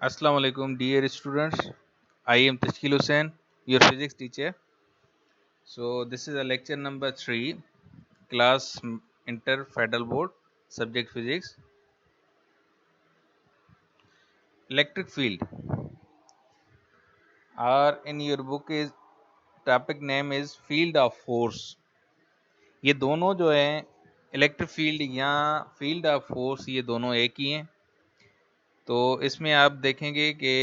Assalamu alaikum, dear students. I am Tashkil Hussain, your physics teacher. So, this is a lecture number 3, class Inter Federal Board, subject physics. Electric field. Or in your book is topic name is field of force. ये दोनों जो है electric field या field of force ये दोनों एक ही हैं। तो इसमें आप देखेंगे कि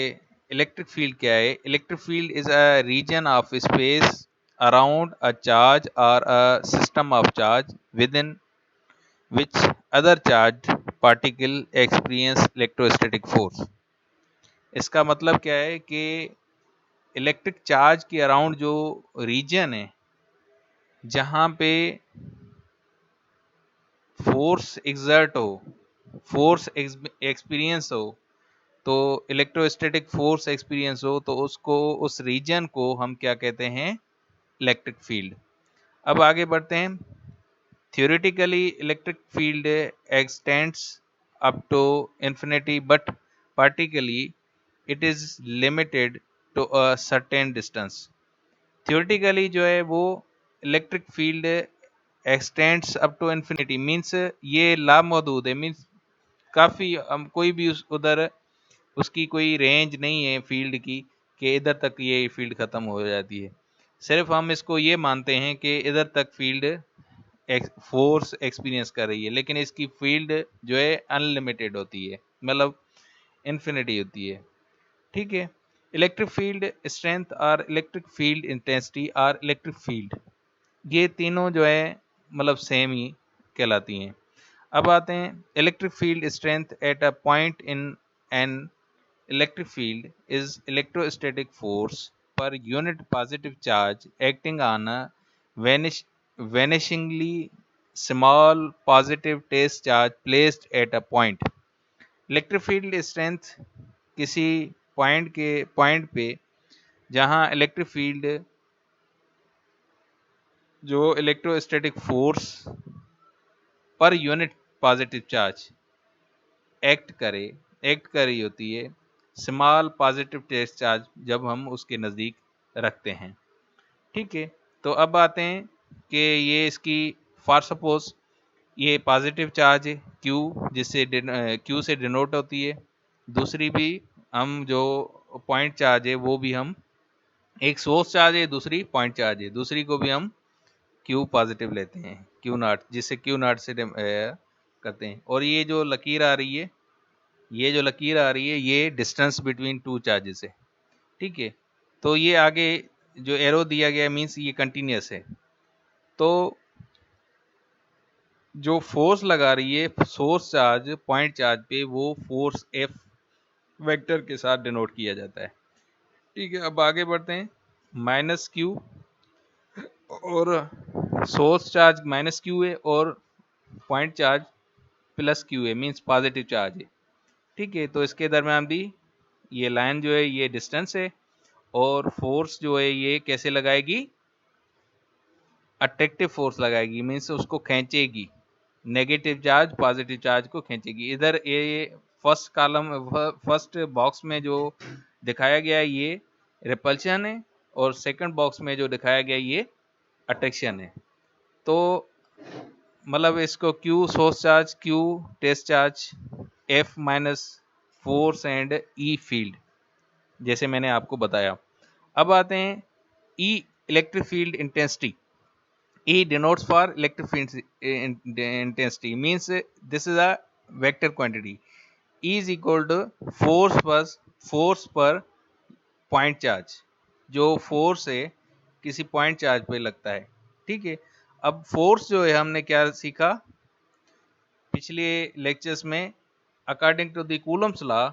इलेक्ट्रिक फील्ड क्या है। Electric field is a region of space around a charge और a system of charge with in which other charge particle experience electrostatic force. इसका मतलब क्या है कि इलेक्ट्रिक चार्ज के अराउंड जो रीजन है जहाँ पे फोर्स एग्जर्ट हो, फोर्स एक्सपीरियंस हो, तो इलेक्ट्रोस्टैटिक फोर्स एक्सपीरियंस हो, तो उसको उस रीजन को हम क्या कहते हैं? Electric field. अब आगे बढ़ते हैं। Theoretically electric field extends up to infinity but practically it is limited to a certain distance. Theoretically जो है वो electric field extends up to infinity means ये लामहदूद है, मीन्स काफ़ी हम कोई भी उधर उसकी कोई रेंज नहीं है फील्ड की कि इधर तक ये फील्ड ख़त्म हो जाती है। सिर्फ हम इसको ये मानते हैं कि इधर तक फील्ड फोर्स एक्सपीरियंस कर रही है, लेकिन इसकी फील्ड जो है अनलिमिटेड होती है, मतलब इन्फिनिटी होती है। ठीक है। इलेक्ट्रिक फील्ड स्ट्रेंथ और इलेक्ट्रिक फील्ड इंटेंसिटी और इलेक्ट्रिक फील्ड, ये तीनों जो है मतलब सेम ही कहलाती हैं। अब आते हैं electric field strength at a point in an electric field is electrostatic force per unit positive charge acting on a vanishingly small positive test charge placed at a point. Electric field strength किसी point पे जहां electric field जो electrostatic force per unit positive charge act कर रही होती है, small positive test charge जब हम उसके नज़दीक रखते हैं। ठीक है। तो अब आते हैं कि ये इसकी फॉर सपोज ये पॉजिटिव चार्ज है क्यू, जिससे क्यू से डिनोट होती है। दूसरी भी हम जो पॉइंट चार्ज है वो भी हम, एक सोर्स चार्ज है, दूसरी पॉइंट चार्ज है, दूसरी को भी हम क्यू पॉजिटिव लेते हैं, क्यू नॉट, जिससे क्यू नॉट से करते हैं। और ये जो लकीर आ रही है, ये डिस्टेंस बिटवीन टू चार्जेस है। ठीक है। तो ये आगे जो एरो दिया गया मीन्स ये कंटिन्यूस है। तो जो फोर्स लगा रही है सोर्स चार्ज पॉइंट चार्ज पे, वो फोर्स एफ वेक्टर के साथ डिनोट किया जाता है। ठीक है। अब आगे बढ़ते हैं। माइनस क्यू और सोर्स चार्ज माइनस क्यू है और पॉइंट चार्ज प्लस क्यू है, मीन्स पॉजिटिव चार्ज है। ठीक है। तो इसके दरम्यान भी ये लाइन जो है ये डिस्टेंस है, और फोर्स जो है ये कैसे लगाएगी? अट्रैक्टिव फोर्स लगाएगी, मीन्स उसको खींचेगी, नेगेटिव चार्ज पॉजिटिव चार्ज को खींचेगी। इधर ये फर्स्ट बॉक्स में जो दिखाया गया है ये रिपल्शन है, और सेकंड बॉक्स में जो दिखाया गया ये अट्रैक्शन है। तो मतलब इसको Q source charge, Q test charge, F minus force and E field, जैसे मैंने आपको बताया। अब आते हैं E electric field intensity. E denotes for electric field intensity, means this is a vector quantity. E is equal to force per point charge, जो force है किसी पॉइंट चार्ज पे लगता है। ठीक है। अब फोर्स जो है हमने क्या सीखा पिछले लेक्चर्स में, according to the Coulomb's law,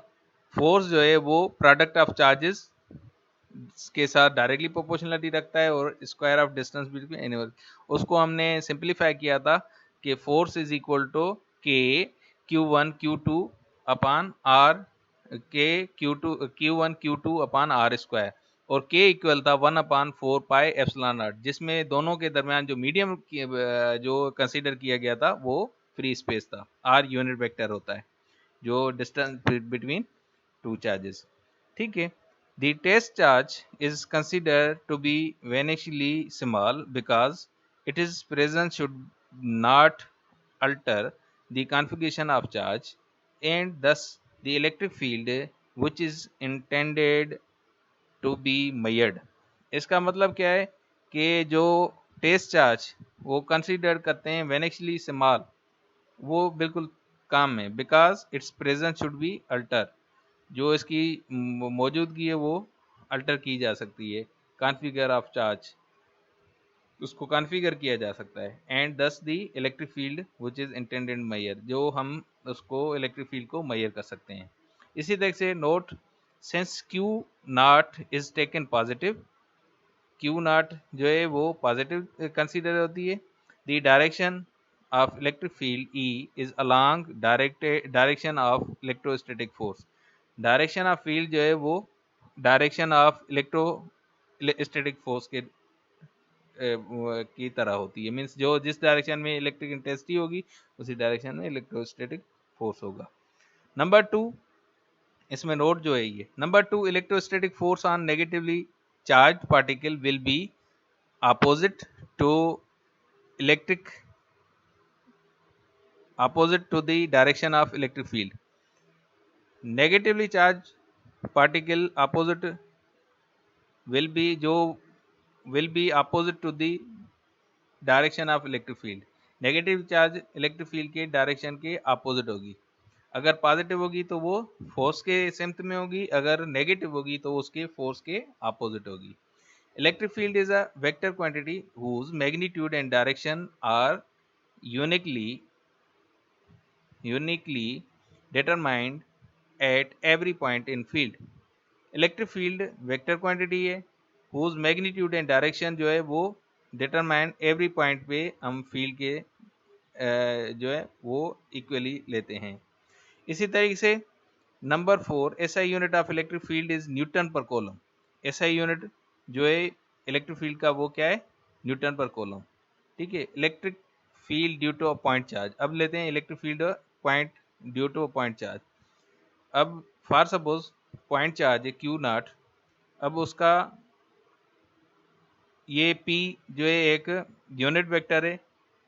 force जो है वो प्रोडक्ट ऑफ चार्जेस के साथ डायरेक्टली प्रोपोर्शनलिटी रखता है और square of distance between animal. उसको हमने सिंप्लीफाई किया था कि फोर्स इज इक्वल टू के Q1 Q2 अपान आर, के Q1 Q2 upon R square, और के इक्वल था 1/4 पाई एप्सिलॉन नॉट, जिसमें दोनों के दरमियान जो मीडियम जो कंसीडर किया गया था वो फ्री स्पेस था। आर यूनिट वेक्टर होता है जो डिस्टेंस बिटवीन two charges. ठीक है. The test charge is considered to be vanishingly small because its presence should not alter the configuration of charge, and thus the electric field which is intended to be measured. इसका मतलब क्या है कि जो test charge वो consider करते हैं वेनिशली small, वो बिल्कुल काम में, because it's presence should be alter, जो इसकी मौजूदगी है वो अल्टर की जा सकती है, कॉन्फ़िगर ऑफ चार्ज, उसको कॉन्फ़िगर किया जा सकता है, and thus the electric field which is intended measure, जो हम उसको इलेक्ट्रिक फील्ड को मेजर कर सकते हैं. इसी तरह से note, since Q not is taken positive, Q not जो है वो पॉजिटिव कंसीडर होती है, the direction of electric field E is along direction of electrostatic force. Direction of field जो है वो डायरेक्शन ऑफ इलेक्ट्रोस्टैटिक फोर्स के की तरह होती है, मीन्स जो जिस डायरेक्शन में इलेक्ट्रिक इंटेंसिटी होगी उसी डायरेक्शन में इलेक्ट्रोस्टैटिक फोर्स होगा. नंबर 2, इसमें नोट जो है ये, number 2, electrostatic force on negatively charge particle will be opposite to the direction of electric field. Negatively charged particle opposite will be opposite to the direction of electric field. Negative charge electric field के direction के opposite होगी. अगर positive होगी तो वो force के सिम्त में होगी, अगर नेगेटिव होगी तो उसके फोर्स के अपोजिट होगी. Electric field is a vector quantity whose magnitude and direction are uniquely determined at every point in field. Electric field vector quantity है whose magnitude and direction जो है वो determine every point पे हम field के जो है वो equally लेते हैं. इसी तरीके से number 4, SI unit of electric field is Newton पर कॉलम. SI यूनिट जो है इलेक्ट्रिक फील्ड का वो क्या है, न्यूटन पर कॉलम. ठीक है. Electric field due to a point charge, अब लेते हैं electric field point due to a point charge. अब फॉर सपोज पॉइंट चार्ज है क्यू नॉट, अब उसका ये पी जो है एक यूनिट वेक्टर है,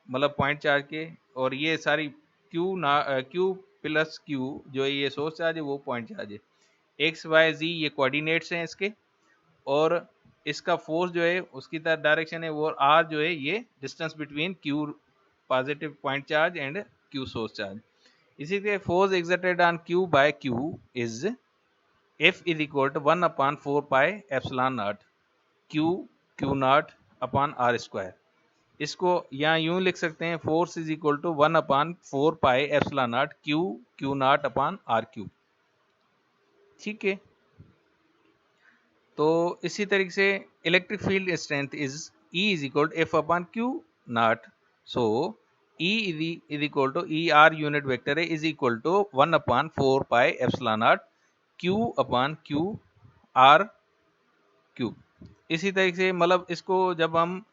मतलब पॉइंट चार्ज के, और ये सारी क्यू प्लस क्यू जो है ये सोर्स चार्ज है, वो पॉइंट चार्ज है. एक्स वाई जी ये कोऑर्डिनेट्स हैं इसके, और इसका फोर्स जो है उसकी तरफ डायरेक्शन है, वो आर जो है ये distance between q positive point charge and q source charge. इसी तरह force exerted on q by q is F is equal to 1/4 pi epsilon naught q naught upon r square. इसको यहाँ यूं लिख सकते हैं, force is equal to 1/4 pi epsilon naught q naught upon r cube. ठीक है. तो इसी तरीके से electric field strength is E is equal to F upon Q naught. So E is equal to E R unit vector है is equal to 1/4 pi epsilon naught Q upon Q R cube. इसी तरीके से मतलब इसको जब हम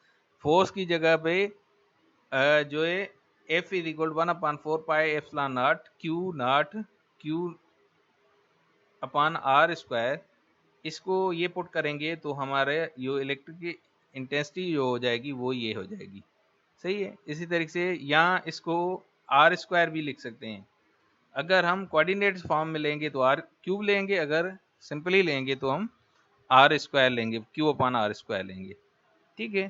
force की जगह पे जो है F is equal to 1/4 pi epsilon naught Q upon r square, इसको ये पुट करेंगे तो हमारे जो इलेक्ट्रिक की इंटेंसिटी जो हो जाएगी वो ये हो जाएगी. सही है. इसी तरीके से यहाँ इसको आर स्क्वायर भी लिख सकते हैं. अगर हम कोऑर्डिनेट फॉर्म में लेंगे तो आर क्यूब लेंगे, अगर सिंपली लेंगे तो हम आर स्क्वायर लेंगे, क्यू अपॉन आर स्क्वायर लेंगे. ठीक है.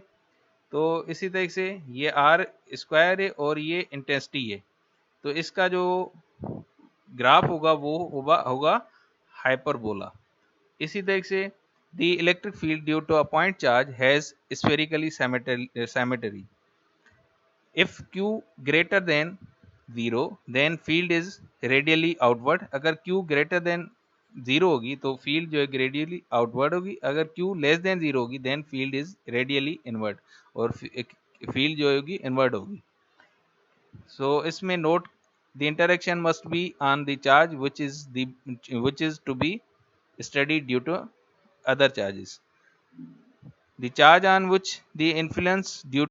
तो इसी तरीके से ये आर स्क्वायर है और ये इंटेंसिटी है, तो इसका जो ग्राफ होगा वो होगा हाइपरबोला. इसी तरीके से the electric field due to a point charge has spherically symmetry. If q greater than 0 then field is radially outward. अगर क्यू ग्रेटर देन 0 होगी तो फील्ड जो है रेडियली आउटवर्ड होगी, अगर क्यू लेस देन 0 होगी then field is radially inward, और field जो होगी इनवर्ड होगी. सो इसमें note, the interaction must be on the charge which is to be studied due to other charges. The charge on which the influence due